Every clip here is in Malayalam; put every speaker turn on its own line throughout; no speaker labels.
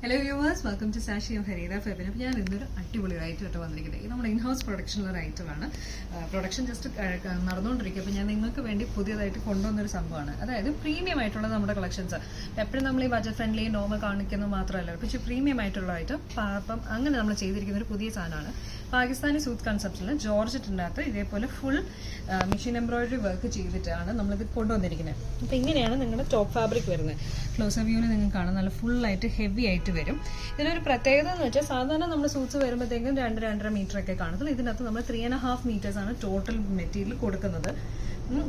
Hello viewers, welcome to Sashi of Harira Febin. അപ്പോൾ ഞാൻ ഇന്നൊരു അടിപൊളി ഐറ്റം ആയിട്ട് വന്നിരിക്കുന്നത്. ഇത് നമ്മുടെ ഇൻഹൗസ് പ്രൊഡക്ഷനുള്ള ഒരു ഐറ്റമാണ്. പ്രൊഡക്ഷൻ ജസ്റ്റ് നടന്നുകൊണ്ടിരിക്കുക. അപ്പോൾ ഞാൻ നിങ്ങൾക്ക് വേണ്ടി പുതിയതായിട്ട് കൊണ്ടുവന്നൊരു സംഭവമാണ്. അതായത് പ്രീമിയം ആയിട്ടുള്ള നമ്മുടെ കളക്ഷൻസ്. എപ്പോഴും നമ്മൾ ഈ ബഡ്ജറ്റ് ഫ്രണ്ട്ലി നോർമൽ കാണിക്കുന്നത് മാത്രമല്ല, പക്ഷേ പ്രീമിയം ആയിട്ടുള്ള ഐറ്റം അപ്പം അങ്ങനെ നമ്മൾ ചെയ്തിരിക്കുന്ന ഒരു പുതിയ സാധനമാണ്. പാകിസ്ഥാനി സൂത്ത് കൺസെപ്റ്റിൽ ജോർജറ്റിൻ്റെ അകത്ത് ഇതേപോലെ ഫുൾ മെഷീൻ എംബ്രോയിഡറി വർക്ക് ചെയ്തിട്ടാണ് നമ്മളിത് കൊണ്ടുവന്നിരിക്കുന്നത്. അപ്പോൾ ഇങ്ങനെയാണ് നിങ്ങളുടെ ടോപ്പ് ഫാബ്രിക് വരുന്നത്. ക്ലോസർ വ്യൂവിൽ നിങ്ങൾക്ക് കാണാം, നല്ല ഫുള്ളായിട്ട് ഹെവി ആയിട്ട് വരും. ഇതിനൊരു പ്രത്യേകത എന്ന് വെച്ചാൽ സാധാരണ നമ്മൾ സൂട്ട്സ് വരുമ്പോഴത്തേക്കും 2-2.5 മീറ്റർ ഒക്കെ കാണത്തുള്ളൂ. ഇതിനകത്ത് നമ്മൾ 3.5 മീറ്റേഴ്സാണ് ടോട്ടൽ മെറ്റീരിയൽ കൊടുക്കുന്നത്.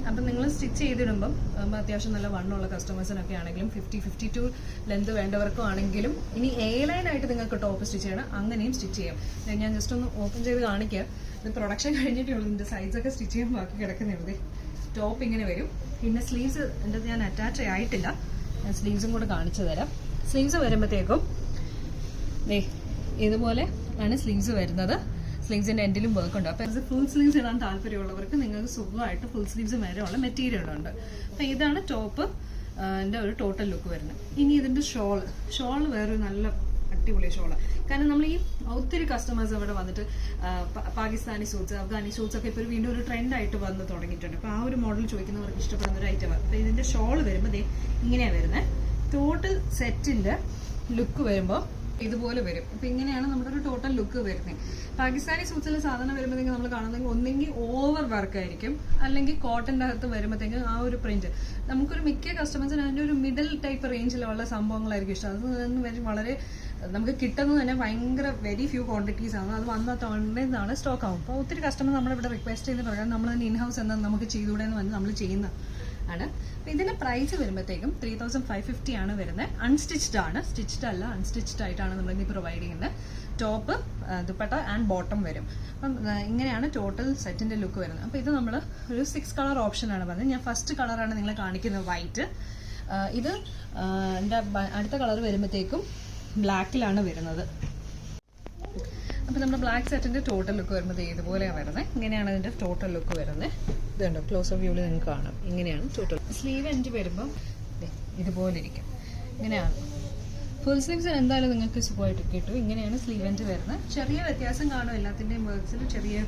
അപ്പം നിങ്ങൾ സ്റ്റിച്ച് ചെയ്തിടുമ്പം അത്യാവശ്യം നല്ല വണ്ണമുള്ള കസ്റ്റമേഴ്സിനൊക്കെ ആണെങ്കിലും 50-52 ലെന്ത് വേണ്ടവർക്കും ആണെങ്കിലും ഇനി ലൈനായിട്ട് നിങ്ങൾക്ക് ടോപ്പ് സ്റ്റിച്ച് ചെയ്യണം, അങ്ങനെയും സ്റ്റിച്ച് ചെയ്യാം. ഞാൻ ജസ്റ്റ് ഒന്ന് ഓപ്പൺ ചെയ്ത് കാണിക്കുക. ഇത് പ്രൊഡക്ഷൻ കഴിഞ്ഞിട്ടേ ഉള്ളൂ. ഇതിൻ്റെ സൈഡൊക്കെ സ്റ്റിച്ച് ചെയ്യാൻ ബാക്കി കിടക്കുന്നുണ്ട്. ടോപ്പ് ഇങ്ങനെ വരും. പിന്നെ സ്ലീവ്സ് എൻ്റെ ഞാൻ അറ്റാച്ച് ആയിട്ടില്ല, ഞാൻ സ്ലീവ്സും കൂടെ കാണിച്ചു തരാം. സ്ലീവ്സ് വരുമ്പോഴത്തേക്കും ഇതുപോലെ ആണ് സ്ലീവ്സ് വരുന്നത്. സ്ലീവ്സിന്റെ എൻഡിലും വർക്ക് ഉണ്ട്. അപ്പോൾ ഫുൾ സ്ലീവ്സ് ഇടാൻ താല്പര്യമുള്ളവർക്ക് നിങ്ങൾക്ക് സുഖമായിട്ട് ഫുൾ സ്ലീവ്സ് വരെയുള്ള മെറ്റീരിയൽ ഉണ്ട്. അപ്പോൾ ഇതാണ് ടോപ്പ് എൻ്റെ ഒരു ടോട്ടൽ ലുക്ക് വരുന്നത്. ഇനി ഇതിൻ്റെ ഷോള് വേറൊരു നല്ല അടിപൊളി ഷോള്. കാരണം നമ്മൾ ഈ ഒത്തിരി കസ്റ്റമേഴ്സ് അവിടെ വന്നിട്ട് പാകിസ്ഥാനി സൂട്ട്സ്, അഫ്ഗാനി സൂട്ട്സ് ഒക്കെ ഇപ്പോൾ വീണ്ടും ഒരു ട്രെൻഡായിട്ട് വന്ന് തുടങ്ങിയിട്ടുണ്ട്. അപ്പോൾ ആ ഒരു മോഡൽ ചോദിക്കുന്നവർക്ക് ഇഷ്ടപ്പെടുന്ന ഒരു ഐറ്റമാണ്. അപ്പോൾ ഇതിൻ്റെ ഷോള് വരുമ്പോൾ ഇങ്ങനെയാണ് വരുന്നത്. ടോട്ടൽ സെറ്റിൻ്റെ ലുക്ക് വരുമ്പോൾ ഇതുപോലെ വരും. അപ്പൊ ഇങ്ങനെയാണ് നമ്മുടെ ഒരു ടോട്ടൽ ലുക്ക് വരുന്നത്. പാകിസ്ഥാനി സൂട്ട്സിൽ സാധാരണ വരുമ്പോഴത്തേക്കും നമ്മൾ കാണുന്നെങ്കിൽ ഒന്നെങ്കിൽ ഓവർ വർക്ക് ആയിരിക്കും, അല്ലെങ്കിൽ കോട്ടന്റെ അകത്ത് വരുമ്പോഴത്തേക്കും ആ ഒരു പ്രിന്റ്. നമുക്കൊരു മിക്ക കസ്റ്റമേഴ്സിന് അതിന്റെ ഒരു മിഡിൽ ടൈപ്പ് റേഞ്ചിലുള്ള സംഭവങ്ങളായിരിക്കും ഇഷ്ടം. അത് വളരെ നമുക്ക് കിട്ടുന്നത് തന്നെ ഭയങ്കര വെരി ഫ്യൂ ക്വാണ്ടിറ്റീസ് ആണ്. അത് വന്നിട്ടാണ് സ്റ്റോക്ക് ആവും. അപ്പോൾ ഒത്തിരി കസ്റ്റമർ നമ്മളിവിടെ റിക്വസ്റ്റ് ചെയ്ത് പ്രകാരം നമ്മൾ തന്നെ ഇൻഹൗസ് എന്നാൽ നമുക്ക് ചെയ്തുകൂടെ എന്ന് പറഞ്ഞ് നമ്മൾ ചെയ്യുന്ന ആണ്. അപ്പൊ ഇതിന്റെ പ്രൈസ് വരുമ്പോഴത്തേക്കും 3550 ആണ് വരുന്നത്. അൺസ്റ്റിച്ച്ഡ് ആണ്, സ്റ്റിച്ച്ഡ് അല്ല, അൺസ്റ്റിച്ച്ഡ് ആയിട്ടാണ് നമ്മൾ ഇനി പ്രൊവൈഡ് ചെയ്യുന്നത്. ടോപ്പ്, ദുപ്പട്ട ആൻഡ് ബോട്ടം വരും. അപ്പം ഇങ്ങനെയാണ് ടോട്ടൽ സെറ്റിന്റെ ലുക്ക് വരുന്നത്. അപ്പൊ ഇത് നമ്മൾ ഒരു 6 കളർ ഓപ്ഷനാണ് പറഞ്ഞത്. ഞാൻ ഫസ്റ്റ് കളറാണ് നിങ്ങളെ കാണിക്കുന്നത്, വൈറ്റ്. ഇത് എൻ്റെ അടുത്ത കളർ വരുമ്പോഴത്തേക്കും ബ്ലാക്കിലാണ് വരുന്നത്. അപ്പോൾ നമ്മുടെ ബ്ലാക്ക് സെറ്റിന്റെ ടോട്ടൽ ലുക്ക് വരുമ്പോൾ ഇതുപോലെയാണ് വരുന്നത്. ഇങ്ങനെയാണ് ഇതിന്റെ ടോട്ടൽ ലുക്ക് വരുന്നത്. ഇതുണ്ടോ, ക്ലോസർ വ്യൂവിൽ നിങ്ങൾക്ക് കാണാം. ഇങ്ങനെയാണ് ടോട്ടൽ. സ്ലീവ് എൻഡ് വരുമ്പം ഇതുപോലെ ഇരിക്കും. ഇങ്ങനെയാണ് ഫുൾ സ്ലീവ്സ്. എന്തായാലും നിങ്ങൾക്ക് സുഖമായിട്ട് കിട്ടും. ഇങ്ങനെയാണ് സ്ലീവ് എൻഡ് വരുന്നത്. ചെറിയ വ്യത്യാസം കാണും എല്ലാത്തിൻ്റെയും വർക്ക്സിൽ. ചെറിയ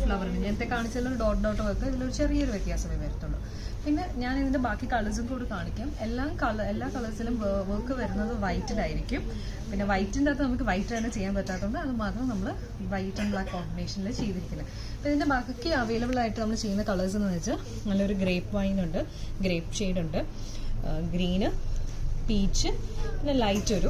ഫ്ലവറിന് നേരത്തെ കാണിച്ചാലും ഡോട്ട് വർക്ക് ഇതിലൊരു ചെറിയൊരു വ്യത്യാസമേ വരത്തുള്ളൂ. പിന്നെ ഞാൻ ഇതിന്റെ ബാക്കി കളേഴ്സും കൂടി കാണിക്കാം. എല്ലാ കളേഴ്സിലും വർക്ക് വരുന്നത് വൈറ്റിലായിരിക്കും. പിന്നെ വൈറ്റിൻ്റെ അകത്ത് നമുക്ക് വൈറ്റ് തന്നെ ചെയ്യാൻ പറ്റാത്തതുകൊണ്ട് അത് മാത്രം നമ്മൾ വൈറ്റ് ആൻഡ് ബ്ലാക്ക് കോമ്പിനേഷനിൽ ചെയ്തിരിക്കുന്നത്. അപ്പോൾ ഇതിന്റെ ബാക്കി അവൈലബിൾ ആയിട്ട് നമ്മൾ ചെയ്യുന്ന കളേഴ്സ് എന്ന് വെച്ചാൽ നല്ലൊരു ഗ്രേപ്പ് വൈൻ ഉണ്ട്, ഗ്രേപ്പ് ഷെയ്ഡ് ഉണ്ട്, ഗ്രീന്, പീച്ച്, പിന്നെ ലൈറ്റ് ഒരു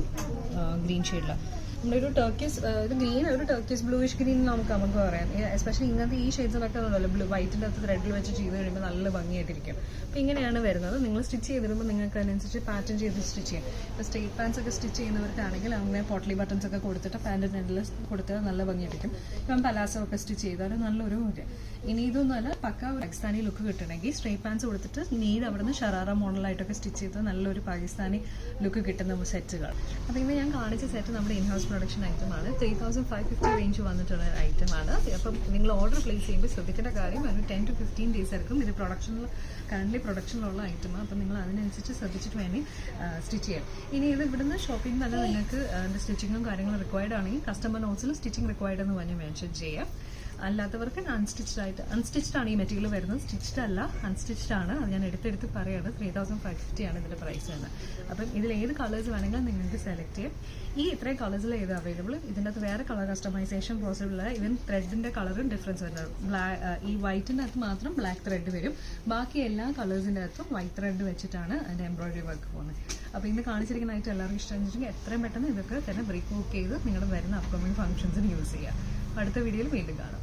ഗ്രീൻ ഷെയ്ഡിലാണ്. നമ്മളൊരു ടർക്കീസ്, ഒരു ഗ്രീൻ, ഒരു ടർക്കീസ് ബ്ലൂയിഷ് ഗ്രീൻ നമുക്ക് പറയാം. എസ്പെഷ്യലി ഇങ്ങനത്തെ ഈ ഷെയ്ഡ്സിലൊക്കെ ഉണ്ടല്ലോ, വൈറ്റിൻ്റെ അകത്ത് ത്രെഡിൽ വെച്ച് ചെയ്ത് കഴിയുമ്പോൾ നല്ല ഭംഗിയായിട്ടിരിക്കും. അപ്പോൾ ഇങ്ങനെയാണ് വരുന്നത്. നിങ്ങൾ സ്റ്റിച്ച് ചെയ്തിടുമ്പോൾ നിങ്ങൾക്ക് അതിനനുസരിച്ച് പാറ്റേൺ ചെയ്ത് സ്റ്റിച്ച് ചെയ്യാം. ഇപ്പോൾ സ്ട്രെയിറ്റ് പാൻസ് ഒക്കെ സ്റ്റിച്ച് ചെയ്യുന്നവർക്കാണെങ്കിൽ അങ്ങനെ പോട്ട്ലി ബട്ടൺസ് ഒക്കെ കൊടുത്തിട്ട് പാൻറ്റിൻ്റെ എൻഡിൽ കൊടുത്താൽ നല്ല ഭംഗിയായിരിക്കും. ഇപ്പം പലാസോ ഒക്കെ സ്റ്റിച്ച് ചെയ്താൽ നല്ലൊരു ഇനി ഇതൊന്നുമല്ല, പക്ക ഒരു പാകിസ്ഥാനി ലുക്ക് കിട്ടണമെങ്കിൽ സ്ട്രെയിറ്റ് പാൻസ് കൊടുത്തിട്ട് നീഡ് അവിടെ നിന്ന് ഷറാറ മോഡലായിട്ടൊക്കെ സ്റ്റിച്ച് ചെയ്ത് നല്ലൊരു പാകിസ്ഥാനി ലുക്ക് കിട്ടുന്ന സെറ്റുകൾ. അപ്പോൾ ഇന്ന് ഞാൻ കാണിച്ച സെറ്റ് നമ്മുടെ ഇൻഹൗസ് പ്രൊഡക്ഷൻ ഐറ്റമാണ്. 3550 റേഞ്ച് വന്നിട്ടുള്ള ഐറ്റമാണ്. അപ്പം നിങ്ങൾ ഓർഡർ പ്ലേസ് ചെയ്യുമ്പോൾ ശ്രദ്ധിക്കേണ്ട കാര്യം ഒരു 10 to 15 ഡേയ്സ് ആയിരിക്കും. ഇത് കറന്റ് പ്രൊഡക്ഷനിലുള്ള ഐറ്റമാണ്. അപ്പം നിങ്ങൾ അതിനനുസരിച്ച് ശ്രദ്ധിച്ചിട്ട് വേണ്ടി സ്റ്റിച്ച് ചെയ്യാം. ഇനി ഇത് ഇവിടുന്ന് ഷോപ്പിംഗ് തന്നെ നിങ്ങൾക്ക് സ്റ്റിച്ചിങ്ങും കാര്യങ്ങളും റിക്വയർഡ് ആണെങ്കിൽ കസ്റ്റമർ നോട്ട്സിൽ സ്റ്റിച്ചിങ് റിക്വയർഡ് എന്ന് പറഞ്ഞ് മെൻഷൻ ചെയ്യാം. അല്ലാത്തവർക്ക് അൺസ്റ്റിച്ച്ഡ് ആണ് ഈ മെറ്റീരിയൽ വരുന്നത്. സ്റ്റിച്ച്ഡ് അല്ല, അൺസ്റ്റിച്ച്ഡ് ആണ്. അത് ഞാൻ എടുത്തെടുത്ത് പറയുന്നത്. 3550 ആണ് ഇതിന്റെ പ്രൈസ് വരുന്നത്. അപ്പം ഇതിൽ ഏത് കളേഴ്സ് വേണമെങ്കിലും നിങ്ങൾക്ക് സെലക്ട് ചെയ്യാം. ഈ ഇത്രയും കളേഴ്സിൽ ഏത് അവൈലബിൾ. ഇതിൻ്റെ അകത്ത് വേറെ കളർ കസ്റ്റമൈസേഷൻ പോസിബിൾ അല്ല. ഈവൻ ത്രെഡിന്റെ കളറും ഡിഫറൻസ് വരുന്നത്. ഈ വൈറ്റിൻ്റെ അകത്ത് മാത്രം ബ്ലാക്ക് ത്രെഡ് വരും. ബാക്കി എല്ലാ കളേഴ്സിൻ്റെ അകത്തും വൈറ്റ് ത്രെഡ് വെച്ചിട്ടാണ് അതിന്റെ എംബ്രോയിഡറി വർക്ക് പോകുന്നത്. അപ്പോൾ ഇന്ന് കാണിച്ചിരിക്കുന്നതായിട്ട് എല്ലാവർക്കും ഇഷ്ടമെന്നുവെച്ചെങ്കിൽ എത്രയും പെട്ടെന്ന് ഇതൊക്കെ തന്നെ ബ്രേക്ക് ബുക്ക് ചെയ്ത് നിങ്ങളുടെ വരുന്ന അപ്കമിങ് ഫംഗ്ഷൻസിന് യൂസ് ചെയ്യുക. അടുത്ത വീഡിയോയിൽ വീണ്ടും കാണാം.